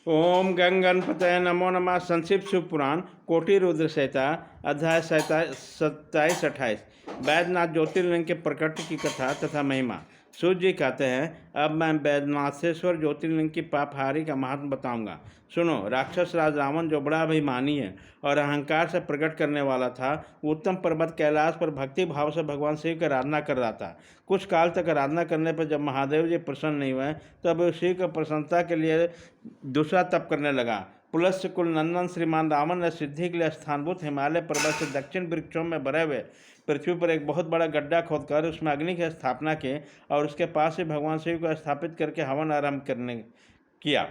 ओम गंग गणपतये नमो नमः। संक्षिप्त शिव पुराण कोटि रुद्र संहिता अध्याय 27-28 वैद्यनाथ ज्योतिर्लिंग के प्रकट की कथा तथा महिमा। सूर्य जी कहते हैं, अब मैं वैद्यनाथेश्वर ज्योतिर्लिंग की पापहारी का महात्म बताऊंगा। सुनो, राक्षस राज रावण जो बड़ा अभिमानी है और अहंकार से प्रकट करने वाला था, उत्तम पर्वत कैलाश पर भक्ति भाव से भगवान शिव की आराधना कर रहा था। कुछ काल तक आराधना करने पर जब महादेव जी प्रसन्न नहीं हुए, तब शिव की प्रसन्नता के लिए दूसरा तप करने लगा। पुलस्त्य कुल नंदन श्रीमान रावण ने सिद्धि के लिए स्थानभूत हिमालय पर्वत से दक्षिण वृक्षों में भरे हुए पृथ्वी पर एक बहुत बड़ा गड्ढा खोदकर उसमें अग्नि की स्थापना की और उसके पास ही भगवान शिव को स्थापित करके हवन आरंभ करने किया।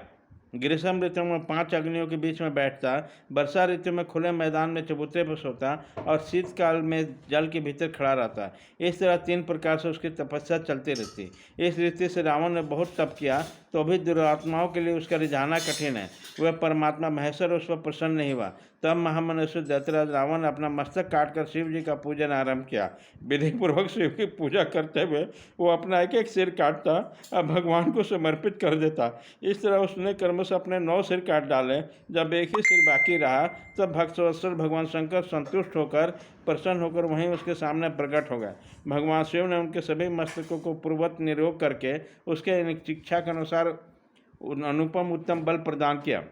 ग्रीष्म ऋतु में 5 अग्नियों के बीच में बैठता, वर्षा ऋतु में खुले मैदान में चबूतरे पर सोता और शीतकाल में जल के भीतर खड़ा रहता। इस तरह 3 प्रकार से उसकी तपस्या चलती रहती। इस रीति से रावण ने बहुत तप किया, तो भी दुरात्माओं के लिए उसका रिझाना कठिन है। वह परमात्मा महेश्वर उस पर प्रसन्न नहीं हुआ। तब महामनुष्य दैत्यराज रावण ने अपना मस्तक काटकर शिव जी का पूजन आरंभ किया। विधिपूर्वक शिव की पूजा करते हुए वो अपना एक एक सिर काटता और भगवान को समर्पित कर देता। इस तरह उसने कर्म से अपने 9 सिर काट डाले। जब एक ही सिर बाकी रहा, तब भक्तवत्सल भगवान शंकर संतुष्ट होकर प्रसन्न होकर वहीं उसके सामने प्रकट हो गए। भगवान शिव ने उनके सभी मस्तकों को पूर्ववत निरोग करके उसके इच्छा के अनुसार अनुपम उत्तम बल प्रदान किया।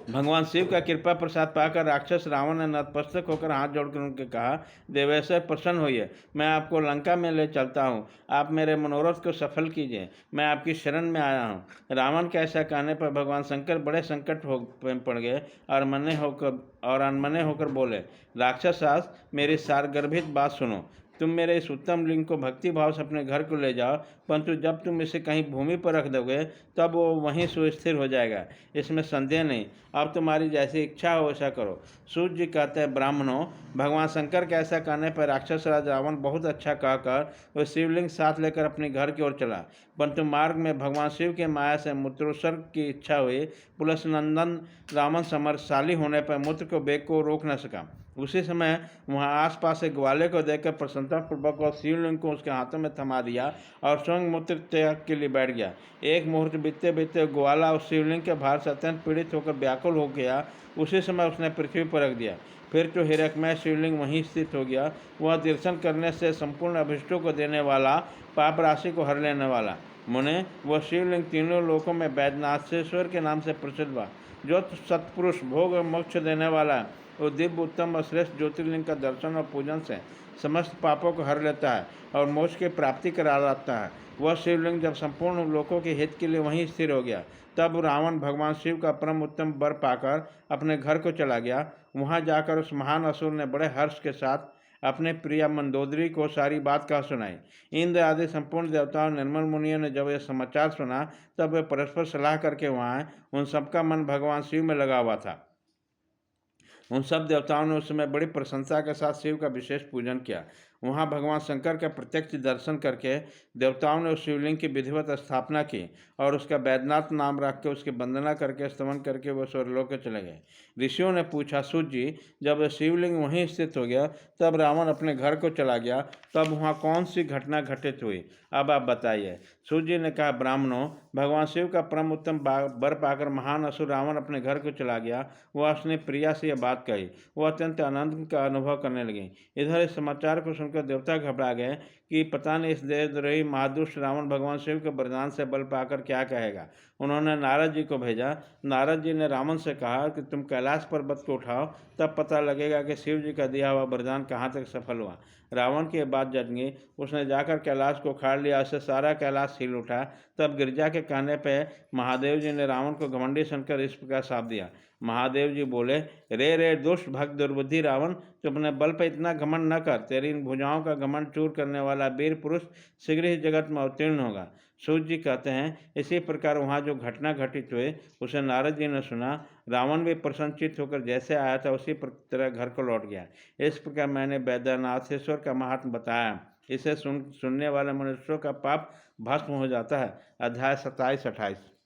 भगवान शिव का कृपा प्रसाद पाकर राक्षस रावण ने नतमस्तक होकर हाथ जोड़कर उनके कहा, देवेश्वर प्रसन्न होइए, मैं आपको लंका में ले चलता हूँ। आप मेरे मनोरथ को सफल कीजिए, मैं आपकी शरण में आया हूँ। रावण के ऐसा कहने पर भगवान शंकर बड़े संकट पड़ गए और अनमने होकर बोले, राक्षस मेरी सारगर्भित बात सुनो। तुम मेरे इस उत्तम लिंग को भक्ति भाव से अपने घर को ले जाओ, परंतु जब तुम इसे कहीं भूमि पर रख दोगे तब वो वहीं सुस्थिर हो जाएगा, इसमें संदेह नहीं। अब तुम्हारी जैसी इच्छा हो वैसा करो। सूर्य जी कहते हैं, ब्राह्मणों, भगवान शंकर के ऐसा कहने पर राक्षस राज रावण बहुत अच्छा कहकर वह शिवलिंग साथ लेकर अपने घर की ओर चला, परंतु मार्ग में भगवान शिव के माया से मूत्रोत्सर्ग की इच्छा हुई। पुलस नंदन रावण समर्थशाली होने पर मूत्र को वेग को रोक न सका। उसी समय वहाँ आसपास एक ग्वाले को देखकर प्रसन्नतापूर्वक और शिवलिंग को उसके हाथों में थमा दिया और स्वयं मूत्र त्याग के लिए बैठ गया। एक मुहूर्त बीतते बीतते ग्वाला उस शिवलिंग के भार से अत्यंत पीड़ित होकर व्याकुल हो गया। उसी समय उसने पृथ्वी पर रख दिया। फिर तो हिरकमय शिवलिंग वहीं स्थित हो गया। वह दर्शन करने से संपूर्ण अभिष्टों को देने वाला, पाप राशि को हर लेने वाला। मुने, वह शिवलिंग तीनों लोकों में वैद्यनाथेश्वर के नाम से प्रसिद्ध हुआ। जो सत्पुरुष भोग और मोक्ष देने वाला वो दिव्य उत्तम और श्रेष्ठ ज्योतिर्लिंग का दर्शन और पूजन से समस्त पापों को हर लेता है और मोक्ष की प्राप्ति करा लाता है। वह शिवलिंग जब संपूर्ण लोकों के हित के लिए वहीं स्थिर हो गया, तब रावण भगवान शिव का परम उत्तम वर पाकर अपने घर को चला गया। वहां जाकर उस महान असुर ने बड़े हर्ष के साथ अपने प्रिया मंदोदरी को सारी बात कह सुनाई। इंद्र आदि संपूर्ण देवताओं निर्मल मुनियों ने जब यह समाचार सुना, तब वे परस्पर सलाह करके वहाँ आए। उन सबका मन भगवान शिव में लगा हुआ था। उन सब देवताओं ने उस समय बड़ी प्रशंसा के साथ शिव का विशेष पूजन किया। वहाँ भगवान शंकर का प्रत्यक्ष दर्शन करके देवताओं ने उस शिवलिंग की विधिवत स्थापना की और उसका वैद्यनाथ नाम रख के उसकी वंदना करके स्तमन करके वह स्वर्गलोक के चले गए। ऋषियों ने पूछा, सूर्य जी, जब शिवलिंग वहीं स्थित हो गया तब रावण अपने घर को चला गया, तब वहाँ कौन सी घटना घटित हुई, अब आप बताइए। सूर्य जी ने कहा, ब्राह्मणों, भगवान शिव का परम उत्तम वर पाकर महान असुर रावण अपने घर को चला गया। वह अपने प्रिया से यह बात कही। वह अत्यंत आनंद का अनुभव करने लगी। इधर इस समाचार को सुनकर देवता घबरा गए कि पता नहीं इस देशद्रोही महादुष्ट रावण भगवान शिव के वरदान से बल पाकर क्या कहेगा। उन्होंने नारद जी को भेजा। नारद जी ने रावण से कहा कि तुम कैलाश पर्वत को उठाओ, तब पता लगेगा कि शिव जी का दिया हुआ वरदान कहाँ तक सफल हुआ। रावण की बात जन गई। उसने जाकर कैलाश को उखाड़ लिया, उससे सारा कैलाश हिल उठा। तब गिरजा के कहने पर महादेव जी ने रावण को घमंडी सुनकर इस प्रकार शाप दिया। महादेव जी बोले, रे दुष्ट भक्त दुर्बुद्धि रावण, तो अपने बल पर इतना घमंड न कर। तेरी इन भुजाओं का घमंड चूर करने वाला वीर पुरुष शीघ्र ही जगत में अवतीर्ण होगा। सूर्य जी कहते हैं, इसी प्रकार वहाँ जो घटना घटित हुई उसे नारद जी ने सुना। रावण भी प्रसन्नचित्त होकर जैसे आया था उसी तरह घर को लौट गया। इस प्रकार मैंने वैद्यनाथेश्वर का महात्म बताया। इसे सुनने वाले मनुष्यों का पाप भस्म हो जाता है। अध्याय 27-28।